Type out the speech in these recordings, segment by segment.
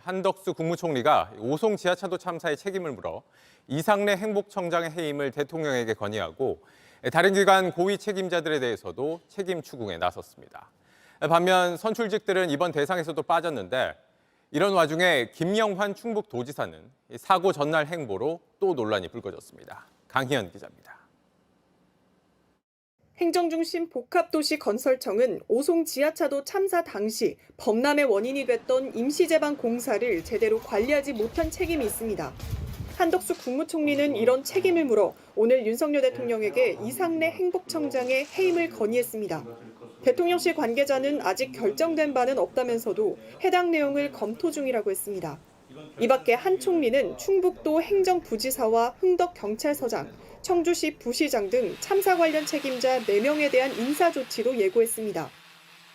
한덕수 국무총리가 오송 지하차도 참사의 책임을 물어 이상래 행복청장의 해임을 대통령에게 건의하고 다른 기관 고위 책임자들에 대해서도 책임 추궁에 나섰습니다. 반면 선출직들은 이번 대상에서도 빠졌는데 이런 와중에 김영환 충북도지사는 사고 전날 행보로 또 논란이 불거졌습니다. 강희연 기자입니다. 행정중심 복합도시건설청은 오송 지하차도 참사 당시 범람의 원인이 됐던 임시제방 공사를 제대로 관리하지 못한 책임이 있습니다. 한덕수 국무총리는 이런 책임을 물어 오늘 윤석열 대통령에게 이상래 행복청장의 해임을 건의했습니다. 대통령실 관계자는 아직 결정된 바는 없다면서도 해당 내용을 검토 중이라고 했습니다. 이 밖에 한 총리는 충북도 행정부지사와 흥덕경찰서장, 청주시 부시장 등 참사 관련 책임자 4명에 대한 인사조치도 예고했습니다.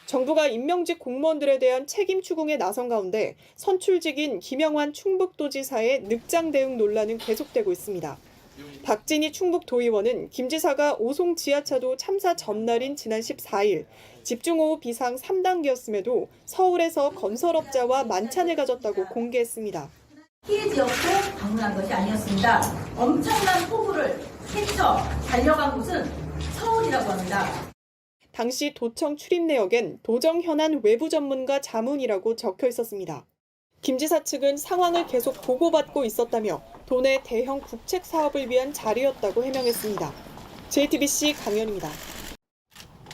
정부가 임명직 공무원들에 대한 책임 추궁에 나선 가운데 선출직인 김영환 충북도지사의 늑장 대응 논란은 계속되고 있습니다. 박진희 충북도의원은 김 지사가 오송 지하차도 참사 전날인 지난 14일 집중호우 비상 3단계였음에도 서울에서 건설업자와 만찬을 가졌다고 공개했습니다. 피해 지역도 방문한 것이 아니었습니다. 엄청난 폭우를 헤쳐 달려간 곳은 서울이라고 합니다. 당시 도청 출입 내역엔 도정 현안 외부 전문가 자문이라고 적혀 있었습니다. 김 지사 측은 상황을 계속 보고받고 있었다며 도내 대형 국책 사업을 위한 자리였다고 해명했습니다. JTBC 강연입니다.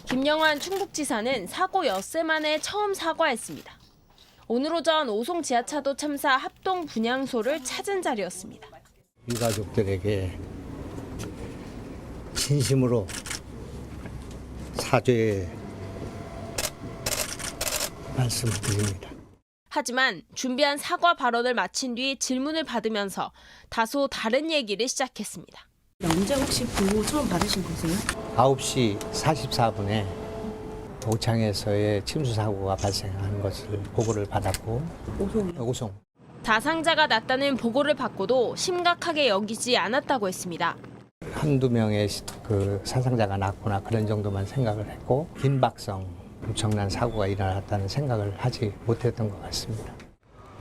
김영환 충북지사는 사고 엿새 만에 처음 사과했습니다. 오늘 오전 오송 지하차도 참사 합동 분향소를 찾은 자리였습니다. 유가족들에게 진심으로 사죄의 말씀드립니다. 하지만 준비한 사과 발언을 마친 뒤 질문을 받으면서 다소 다른 얘기를 시작했습니다. 언제 혹시 보고 처음 받으신 거세요? 9시 44분에 오창에서의 침수 사고가 발생한 것을 보고를 받았고 오송. 다상자가 났다는 보고를 받고도 심각하게 여기지 않았다고 했습니다. 한두 명의 그 사상자가 났거나 그런 정도만 생각을 했고 긴박성 엄청난 사고가 일어났다는 생각을 하지 못했던 것 같습니다.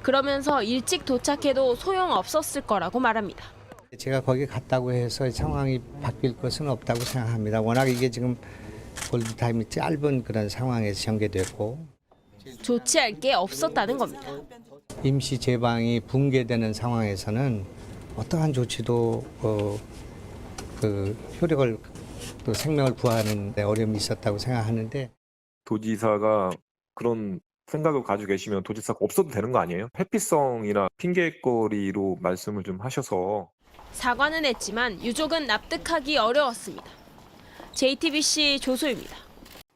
그러면서 일찍 도착해도 소용없었을 거라고 말합니다. 제가 거기 갔다고 해서 상황이 바뀔 것은 없다고 생각합니다. 워낙 이게 지금 골든타임이 짧은 그런 상황에서 전개됐고 조치할 게 없었다는 겁니다. 임시 제방이 붕괴되는 상황에서는 어떠한 조치도 그 효력을 또 생명을 구하는 데 어려움이 있었다고 생각하는데 도지사가 그런 생각을 가지고 계시면 도지사가 없어도 되는 거 아니에요? 회피성이나 핑계거리로 말씀을 좀 하셔서. 사과는 했지만 유족은 납득하기 어려웠습니다. JTBC 조소입니다.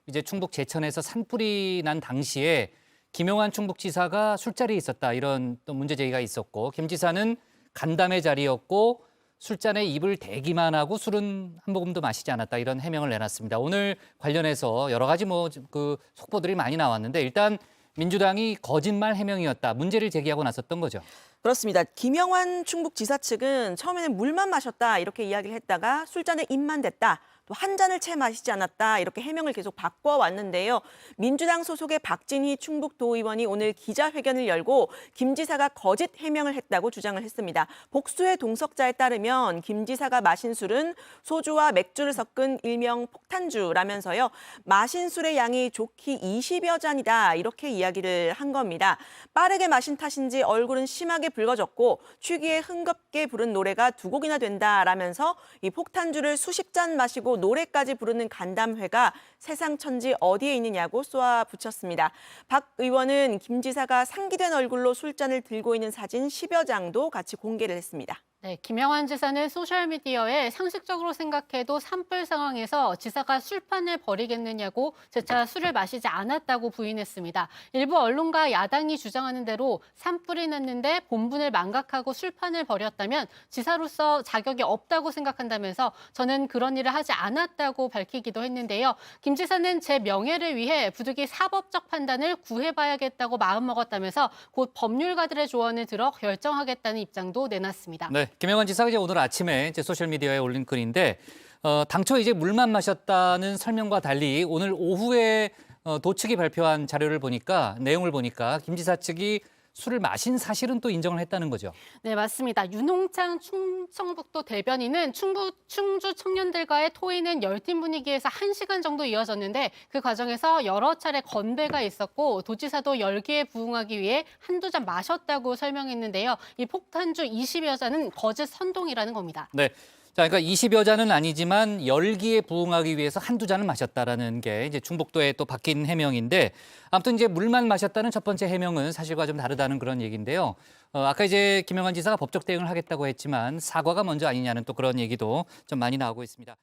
이제 충북 제천에서 산불이 난 당시에 김영환 충북지사가 술자리에 있었다 이런 또 문제 제기가 있었고 김 지사는 간담회 자리였고 술잔에 입을 대기만 하고 술은 한 모금도 마시지 않았다 이런 해명을 내놨습니다. 오늘 관련해서 여러 가지 그 속보들이 많이 나왔는데 일단 민주당이 거짓말 해명이었다 문제를 제기하고 나섰던 거죠. 그렇습니다. 김영환 충북지사 측은 처음에는 물만 마셨다 이렇게 이야기를 했다가 술잔에 입만 댔다. 또 한 잔을 채 마시지 않았다 이렇게 해명을 계속 바꿔왔는데요. 민주당 소속의 박진희 충북도의원이 오늘 기자회견을 열고 김 지사가 거짓 해명을 했다고 주장을 했습니다. 복수의 동석자에 따르면 김 지사가 마신 술은 소주와 맥주를 섞은 일명 폭탄주라면서요. 마신 술의 양이 좋기 20여 잔이다 이렇게 이야기를 한 겁니다. 빠르게 마신 탓인지 얼굴은 심하게 붉어졌고 취기에 흥겁게 부른 노래가 2곡이나 된다라면서 이 폭탄주를 수십 잔 마시고 노래까지 부르는 간담회가 세상 천지 어디에 있느냐고 쏘아붙였습니다. 박 의원은 김 지사가 상기된 얼굴로 술잔을 들고 있는 사진 10여 장도 같이 공개를 했습니다. 네, 김영환 지사는 소셜미디어에 상식적으로 생각해도 산불 상황에서 지사가 술판을 벌이겠느냐고 재차 술을 마시지 않았다고 부인했습니다. 일부 언론과 야당이 주장하는 대로 산불이 났는데 본분을 망각하고 술판을 벌였다면 지사로서 자격이 없다고 생각한다면서 저는 그런 일을 하지 않았다고 밝히기도 했는데요. 김 지사는 제 명예를 위해 부득이 사법적 판단을 구해봐야겠다고 마음먹었다면서 곧 법률가들의 조언을 들어 결정하겠다는 입장도 내놨습니다. 네, 김영환 지사가 이제 오늘 아침에 이제 소셜미디어에 올린 글인데 당초 이제 물만 마셨다는 설명과 달리 오늘 오후에 도측이 발표한 자료를 보니까 내용을 보니까 김 지사 측이 술을 마신 사실은 또 인정을 했다는 거죠. 네, 맞습니다. 윤홍창 충청북도 대변인은 충주 청년들과의 토의는 열띤 분위기에서 1시간 정도 이어졌는데 그 과정에서 여러 차례 건배가 있었고 도지사도 열기에 부응하기 위해 한두 잔 마셨다고 설명했는데요. 이 폭탄주 20여 잔은 거짓 선동이라는 겁니다. 네. 자, 그러니까 20여 잔은 아니지만 열기에 부응하기 위해서 한두 잔을 마셨다라는 게 이제 충북도의 또 바뀐 해명인데 아무튼 이제 물만 마셨다는 첫 번째 해명은 사실과 좀 다르다는 그런 얘기인데요. 아까 이제 김영환 지사가 법적 대응을 하겠다고 했지만 사과가 먼저 아니냐는 또 그런 얘기도 좀 많이 나오고 있습니다.